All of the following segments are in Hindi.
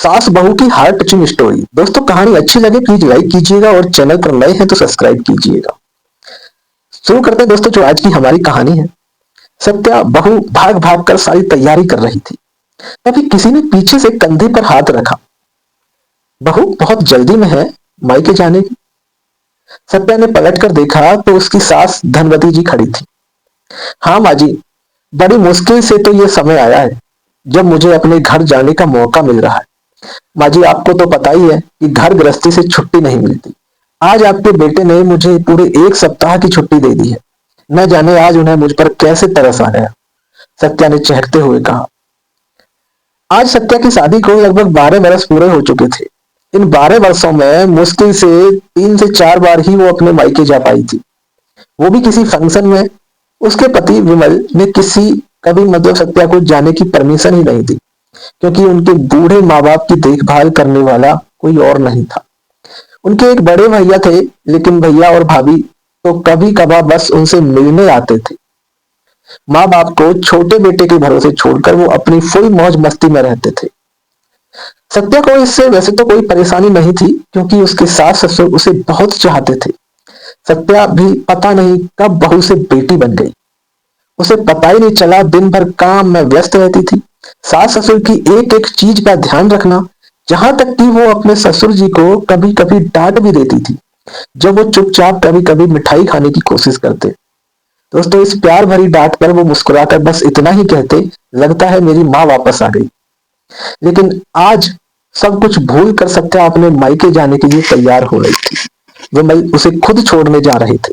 सास बहू की हार्ट टचिंग स्टोरी। दोस्तों कहानी अच्छी लगे प्लीज लाइक कीजिएगा और चैनल पर नए हैं तो सब्सक्राइब कीजिएगा। शुरू करते हैं दोस्तों जो आज की हमारी कहानी है। सत्या बहू भाग भाग कर सारी तैयारी कर रही थी, तभी किसी ने पीछे से कंधे पर हाथ रखा। बहू बहुत जल्दी में है मायके जाने की। सत्या ने पलट कर देखा तो उसकी सास धनवती जी खड़ी थी। हाँ माँ जी, बड़ी मुश्किल से तो ये समय आया है जब मुझे अपने घर जाने का मौका मिल रहा है। माँ जी आपको तो पता ही है कि घर गृहस्थी से छुट्टी नहीं मिलती। आज आपके बेटे ने मुझे पूरे 1 सप्ताह की छुट्टी दे दी है। न जाने आज उन्हें मुझ पर कैसे तरस आ गया। सत्या ने चहकते हुए कहा। आज सत्या की शादी को लगभग 12 बरस पूरे हो चुके थे। इन 12 वर्षों में मुश्किल से 3 से 4 बार ही वो अपने मायके जा पाई थी, वो भी किसी फंक्शन में। उसके पति विमल ने किसी कभी मतलब सत्या को जाने की परमिशन ही नहीं दी, क्योंकि उनके बूढ़े माँ बाप की देखभाल करने वाला कोई और नहीं था। उनके एक बड़े भैया थे, लेकिन भैया और भाभी तो कभी कभार बस उनसे मिलने आते थे। माँ बाप को छोटे बेटे के भरोसे छोड़कर वो अपनी फुल मौज मस्ती में रहते थे। सत्या को इससे वैसे तो कोई परेशानी नहीं थी, क्योंकि उसके सास ससुर उसे बहुत चाहते थे। सत्या भी पता नहीं कब बहू से बेटी बन गई। उसे पता ही नहीं चला, दिन भर काम में व्यस्त रहती थी। सास ससुर की एक एक चीज का ध्यान रखना, जहां तक कि वो अपने ससुर जी को कभी कभी डांट भी देती थी जब वो चुपचाप कभी कभी मिठाई खाने की कोशिश करते। दोस्तों इस प्यार भरी डांट पर वो मुस्कुराकर बस इतना ही कहते, लगता है मेरी माँ वापस आ गई। लेकिन आज सब कुछ भूल कर सत्या अपने मायके जाने के लिए तैयार हो रही थी। विमल उसे खुद छोड़ने जा रहे थे।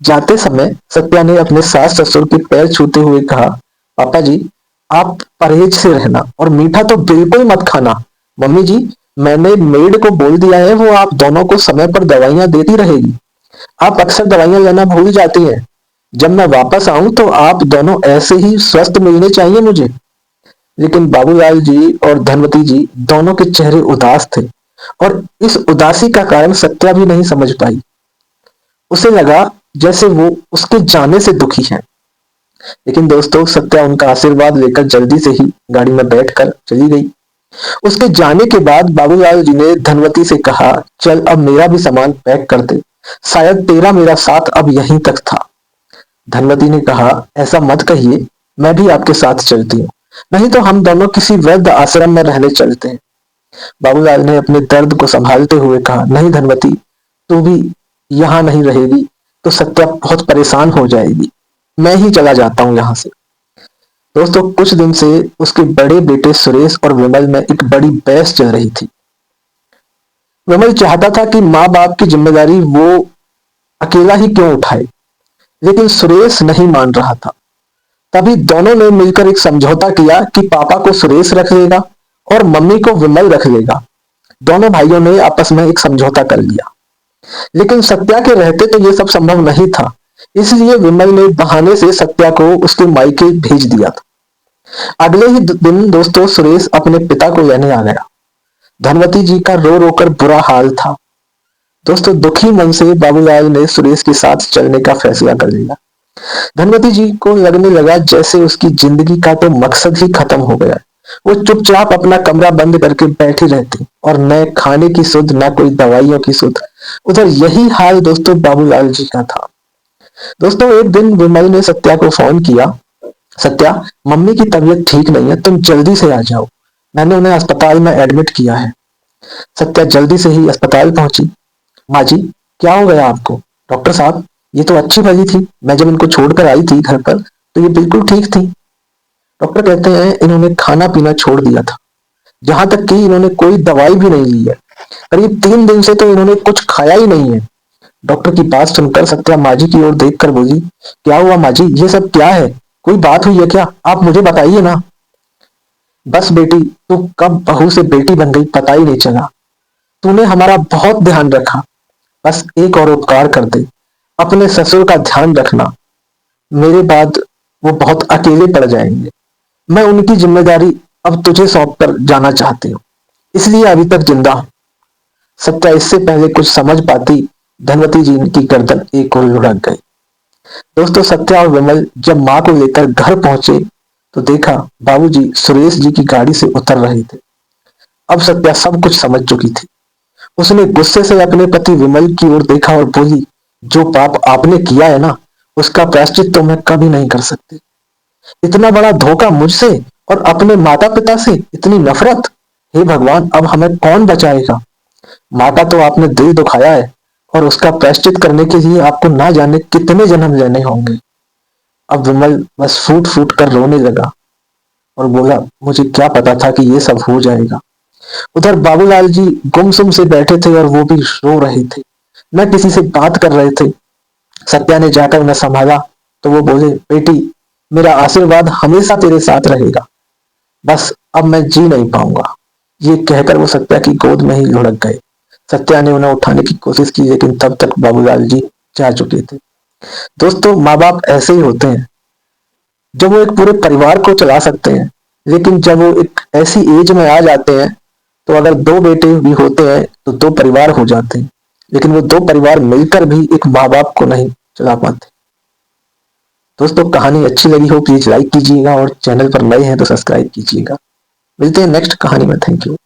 जाते समय सत्या ने अपने सास ससुर के पैर छूते हुए कहा, पापा जी आप परहेज से रहना और मीठा तो बिल्कुल मत खाना। मम्मी जी मैंने मेड को बोल दिया है, वो आप दोनों को समय पर दवाइयां देती रहेगी। आप अक्सर दवाइयां लेना भूल जाती हैं। जब मैं वापस आऊं तो आप दोनों ऐसे ही स्वस्थ मिलने चाहिए मुझे। लेकिन बाबूलाल जी और धनवती जी दोनों के चेहरे उदास थे, और इस उदासी का कारण सत्या भी नहीं समझ पाई। उसे लगा जैसे वो उसके जाने से दुखी है। लेकिन दोस्तों सत्या उनका आशीर्वाद लेकर जल्दी से ही गाड़ी में बैठकर चली गई। उसके जाने के बाद बाबूलाल जी ने धनवती से कहा, चल अब मेरा भी सामान पैक कर दे, शायद तेरा मेरा साथ अब यहीं तक था। धनवती ने कहा, ऐसा मत कहिए, मैं भी आपके साथ चलती हूँ, नहीं तो हम दोनों किसी वृद्ध आश्रम में रहने चलते हैं। बाबूलाल ने अपने दर्द को संभालते हुए कहा, नहीं धनवती, तू भी यहाँ नहीं रहेगी तो सत्या बहुत परेशान हो जाएगी। मैं ही चला जाता हूँ यहाँ से। दोस्तों कुछ दिन से उसके बड़े बेटे सुरेश और विमल में एक बड़ी बहस चल रही थी। विमल चाहता था कि माँ बाप की जिम्मेदारी वो अकेला ही क्यों उठाए, लेकिन सुरेश नहीं मान रहा था। तभी दोनों ने मिलकर एक समझौता किया कि पापा को सुरेश रख लेगा और मम्मी को विमल रख लेगा। दोनों भाइयों ने आपस में एक समझौता कर लिया। लेकिन सत्या के रहते तो ये सब संभव नहीं था, इसलिए विमल ने बहाने से सत्या को उसके मायके भेज दिया था। अगले ही दिन दोस्तों सुरेश अपने पिता को लेने आ गया। धनवती जी का रो रो कर बुरा हाल था। दोस्तों दुखी मन से बाबूलाल ने सुरेश के साथ चलने का फैसला कर लिया। धनवती जी को लगने लगा जैसे उसकी जिंदगी का तो मकसद ही खत्म हो गया। वो चुपचाप अपना कमरा बंद करके बैठी रहती, और न खाने की सुध न कोई दवाइयों की सुध। उधर यही हाल दोस्तों बाबूलाल जी का था। दोस्तों एक दिन विमल ने सत्या को फोन किया, सत्या मम्मी की तबीयत ठीक नहीं है, तुम जल्दी से आ जाओ, मैंने उन्हें अस्पताल में एडमिट किया है। सत्या जल्दी से ही अस्पताल पहुंची। माँ जी क्या हो गया आपको? डॉक्टर साहब ये तो अच्छी भली थी, मैं जब इनको छोड़कर आई थी घर पर तो ये बिल्कुल ठीक थी। डॉक्टर कहते हैं इन्होंने खाना पीना छोड़ दिया था, जहां तक कि इन्होंने कोई दवाई भी नहीं ली है। करीब 3 दिन से तो इन्होंने कुछ खाया ही नहीं है। डॉक्टर की बात सुनकर सत्या माँ जी की ओर देखकर बोली, क्या हुआ माँ जी, ये सब क्या है? कोई बात हुई है क्या? आप मुझे बताइए ना। बस बेटी, तू कब बहू से बेटी बन गई पता ही नहीं चला। तूने हमारा बहुत ध्यान रखा, बस एक और उपकार कर दे, अपने ससुर का ध्यान रखना। मेरे बाद वो बहुत अकेले पड़ जाएंगे। मैं उनकी जिम्मेदारी अब तुझे सौंप कर जाना चाहती हूँ, इसलिए अभी तक जिंदा हूं। सत्या इससे पहले कुछ समझ पाती, धनवती जी की गर्दन एक ओर लुढ़क गई। दोस्तों सत्या और विमल जब माँ को लेकर घर पहुंचे तो देखा बाबूजी सुरेश जी की गाड़ी से उतर रहे थे। अब सत्या सब कुछ समझ चुकी थी। उसने गुस्से से अपने पति विमल की ओर देखा और बोली, जो पाप आपने किया है ना, उसका प्रायश्चित तो मैं कभी नहीं कर सकती। इतना बड़ा धोखा मुझसे और अपने माता पिता से, इतनी नफरत। हे भगवान, अब हमें कौन बचाएगा? माँ का तो आपने दिल दुखाया है और उसका प्रायश्चित करने के लिए आपको ना जाने कितने जन्म लेने होंगे। अब विमल बस फूट फूट कर रोने लगा और बोला, मुझे क्या पता था कि ये सब हो जाएगा। उधर बाबूलाल जी गुमसुम से बैठे थे और वो भी रो रहे थे, न किसी से बात कर रहे थे। सत्या ने जाकर उन्हें संभाला तो वो बोले, बेटी, मेरा आशीर्वाद हमेशा तेरे साथ रहेगा। बस अब मैं जी नहीं पाऊंगा। ये कहकर वो सत्या की गोद में ही लुढ़क गए। सत्या ने उन्हें उठाने की कोशिश की लेकिन तब तक बाबूलाल जी जा चुके थे। दोस्तों, माँ बाप ऐसे ही होते हैं। जब वो एक पूरे परिवार को चला सकते हैं, लेकिन जब वो एक ऐसी एज में आ जाते हैं, तो अगर दो बेटे भी होते हैं तो दो परिवार हो जाते हैं, लेकिन वो दो परिवार मिलकर भी एक माँ बाप को नहीं चला पाते। दोस्तों, कहानी अच्छी लगी हो प्लीज लाइक कीजिएगा और चैनल पर नए हैं तो सब्सक्राइब कीजिएगा। मिलते हैं नेक्स्ट कहानी में। Thank you.